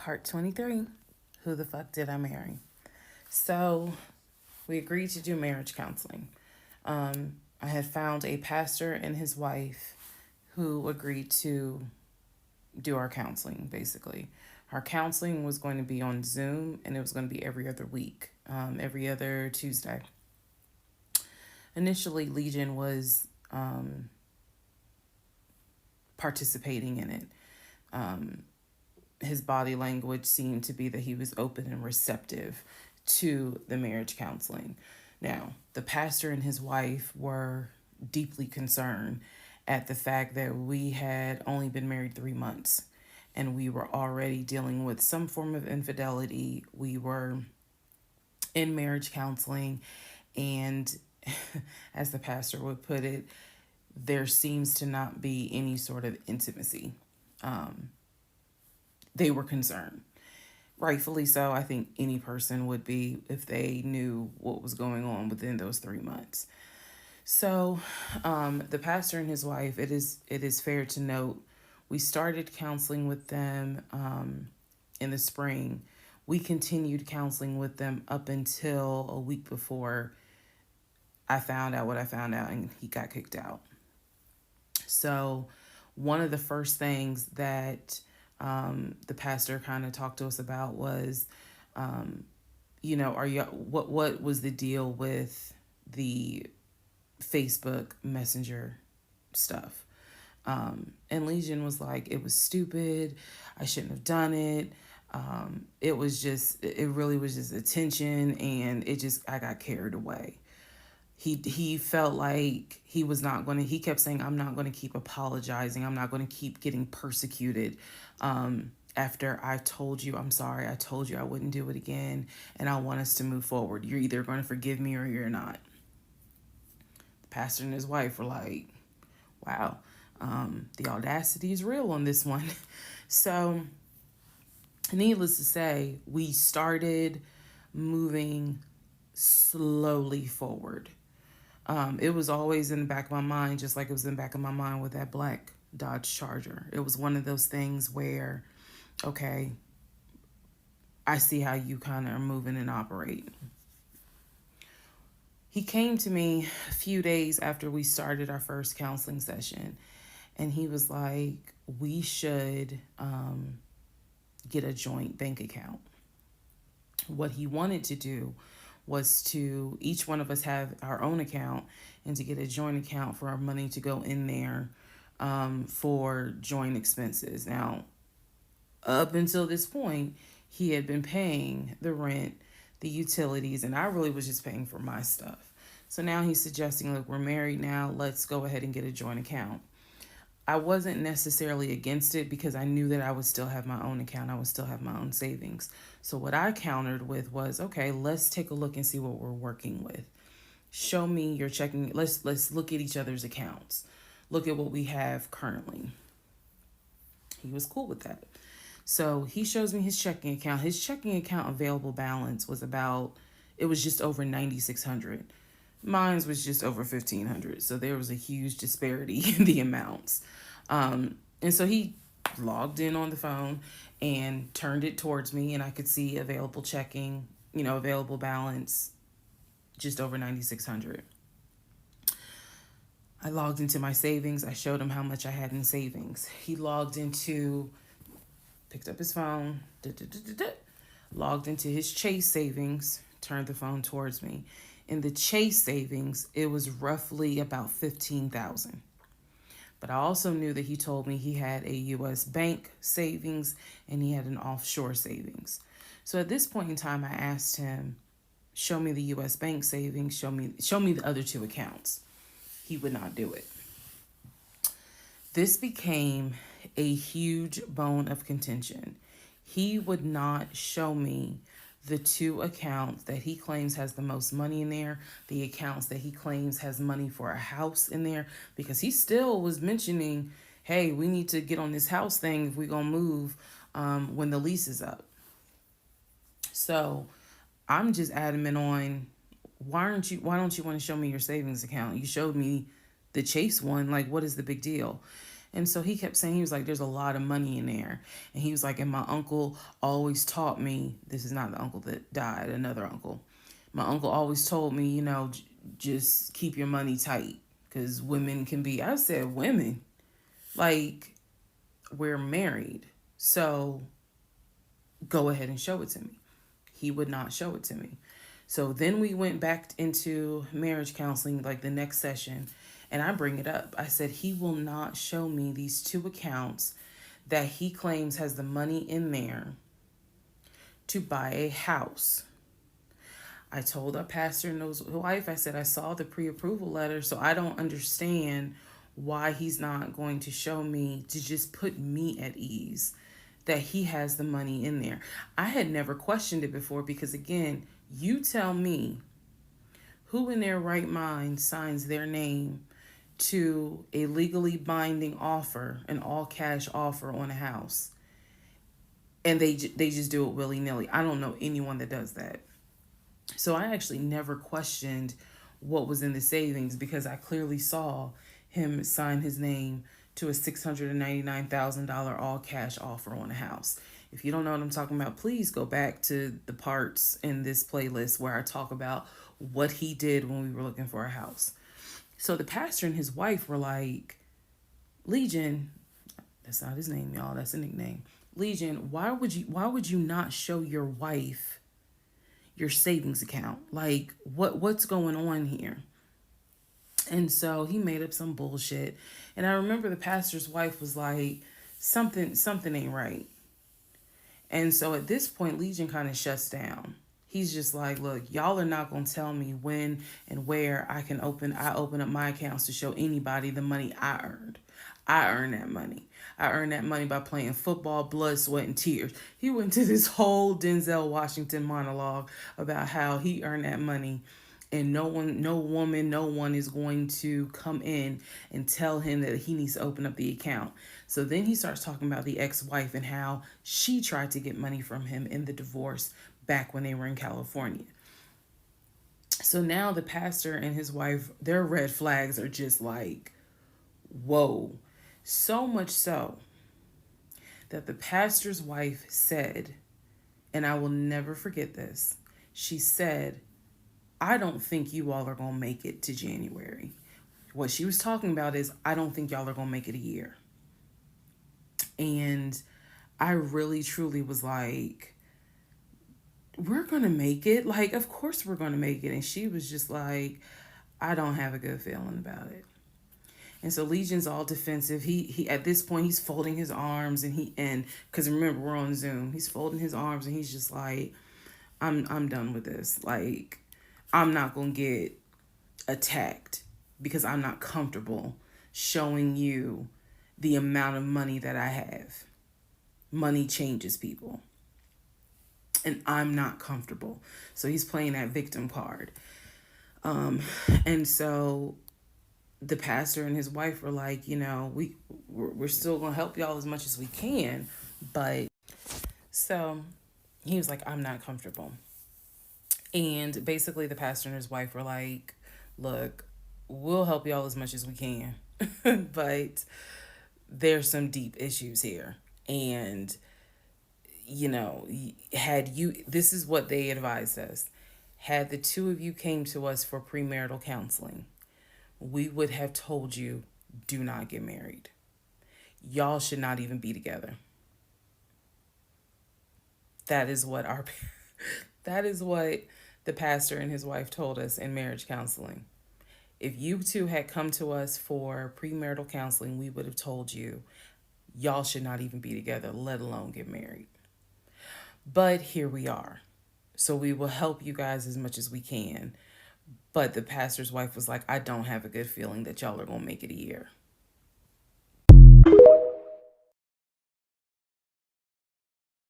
Part 23. Who the fuck did I marry? So, we agreed to do marriage counseling. I had found a pastor and his wife who agreed to do our counseling, basically. Our counseling was going to be on Zoom and it was going to be every other week, every other Tuesday. Initially, Legion was participating in it. His body language seemed to be that he was open and receptive to the marriage counseling. Now, the pastor and his wife were deeply concerned at the fact that we had only been married 3 months and we were already dealing with some form of infidelity. We were in marriage counseling, and as the pastor would put it, there seems to not be any sort of intimacy. They were concerned. Rightfully so. I think any person would be if they knew what was going on within those 3 months. So, the pastor and his wife, it is fair to note, we started counseling with them in the spring. We continued counseling with them up until a week before I found out what I found out, and he got kicked out. So, one of the first things that the pastor kind of talked to us about was, are you what was the deal with the Facebook Messenger stuff? And Legion was like, it was stupid. I shouldn't have done it. It really was just attention, and I got carried away. He felt like he was not going to, he kept saying, I'm not going to keep apologizing. I'm not going to keep getting persecuted. After I told you, I'm sorry, I told you I wouldn't do it again, and I want us to move forward. You're either going to forgive me or you're not. The pastor and his wife were like, wow, the audacity is real on this one. So, needless to say, we started moving slowly forward. It was always in the back of my mind, just like it was in the back of my mind with that black Dodge Charger. It was one of those things where, okay, I see how you kind of are moving and operating. He came to me a few days after we started our first counseling session, and he was like, we should get a joint bank account. What he wanted to do was to each one of us have our own account, and to get a joint account for our money to go in there for joint expenses. Now, up until this point, he had been paying the rent, the utilities, and I really was just paying for my stuff. So now he's suggesting, look, we're married now, let's go ahead and get a joint account. I wasn't necessarily against it because I knew that I would still have my own account. I would still have my own savings. So what I countered with was, okay, let's take a look and see what we're working with. Show me your checking. Let's look at each other's accounts. Look at what we have currently. He was cool with that. So he shows me his checking account. His checking account available balance was it was just over 9,600. Mine was just over 1,500. So there was a huge disparity in the amounts. And so he logged in on the phone and turned it towards me, and I could see available checking, available balance, just over 9,600. I logged into my savings. I showed him how much I had in savings. He picked up his phone, logged into his Chase savings, turned the phone towards me. In the Chase savings, it was roughly about 15,000. But I also knew that he told me he had a U.S. bank savings and he had an offshore savings. So at this point in time, I asked him, show me the U.S. bank savings, show me the other two accounts. He would not do it. This became a huge bone of contention. He would not show me the two accounts that he claims has the most money in there, the accounts that he claims has money for a house in there, because he still was mentioning, hey, we need to get on this house thing if we're going to move when the lease is up. So I'm just adamant on, why don't you want to show me your savings account? You showed me the Chase one, like, what is the big deal? And so he kept saying, he was like, there's a lot of money in there. And he was like, and my uncle always taught me, this is not the uncle that died, another uncle. My uncle always told me, just keep your money tight because women can be, I said, women, like, we're married. So go ahead and show it to me. He would not show it to me. So then we went back into marriage counseling, like the next session, and I bring it up. I said, he will not show me these two accounts that he claims has the money in there to buy a house. I told our pastor and his wife, I said, I saw the pre-approval letter, so I don't understand why he's not going to show me to just put me at ease that he has the money in there. I had never questioned it before because, again, you tell me who in their right mind signs their name to a legally binding offer, an all-cash offer on a house, and they just do it willy-nilly. I don't know anyone that does that. So I actually never questioned what was in the savings because I clearly saw him sign his name to a $699,000 all cash offer on a house. If you don't know what I'm talking about, please go back to the parts in this playlist where I talk about what he did when we were looking for a house. So the pastor and his wife were like, Legion, that's not his name, y'all, that's a nickname. Legion, why would you not show your wife your savings account? Like, what's going on here? And so he made up some bullshit. And I remember the pastor's wife was like, something ain't right. And so at this point, Legion kind of shuts down. He's just like, look, y'all are not going to tell me when and where I open up my accounts to show anybody the money I earned. I earned that money. I earned that money by playing football, blood, sweat, and tears. He went to this whole Denzel Washington monologue about how he earned that money, and no one is going to come in and tell him that he needs to open up the account. So then he starts talking about the ex-wife and how she tried to get money from him in the divorce back when they were in California. So now the pastor and his wife, their red flags are just like, whoa. So much so that the pastor's wife said, and I will never forget this, she said, I don't think you all are going to make it to January. What she was talking about is, I don't think y'all are going to make it a year. And I really, truly was like, we're going to make it. Like, of course we're going to make it. And she was just like, I don't have a good feeling about it. And so Legion's all defensive. He at this point, he's folding his arms and because remember, we're on Zoom. He's folding his arms and he's just like, I'm done with this. Like, I'm not going to get attacked because I'm not comfortable showing you the amount of money that I have. Money changes people. And I'm not comfortable. So he's playing that victim card. And so the pastor and his wife were like, we're still going to help y'all as much as we can. But so he was like, I'm not comfortable. And basically the pastor and his wife were like, look, we'll help y'all as much as we can. But there's some deep issues here. And, this is what they advised us. Had the two of you came to us for premarital counseling, we would have told you, do not get married. Y'all should not even be together. That is what the pastor and his wife told us in marriage counseling. If you two had come to us for premarital counseling, we would have told you, y'all should not even be together, let alone get married. But here we are. So we will help you guys as much as we can. But the pastor's wife was like, I don't have a good feeling that y'all are going to make it a year.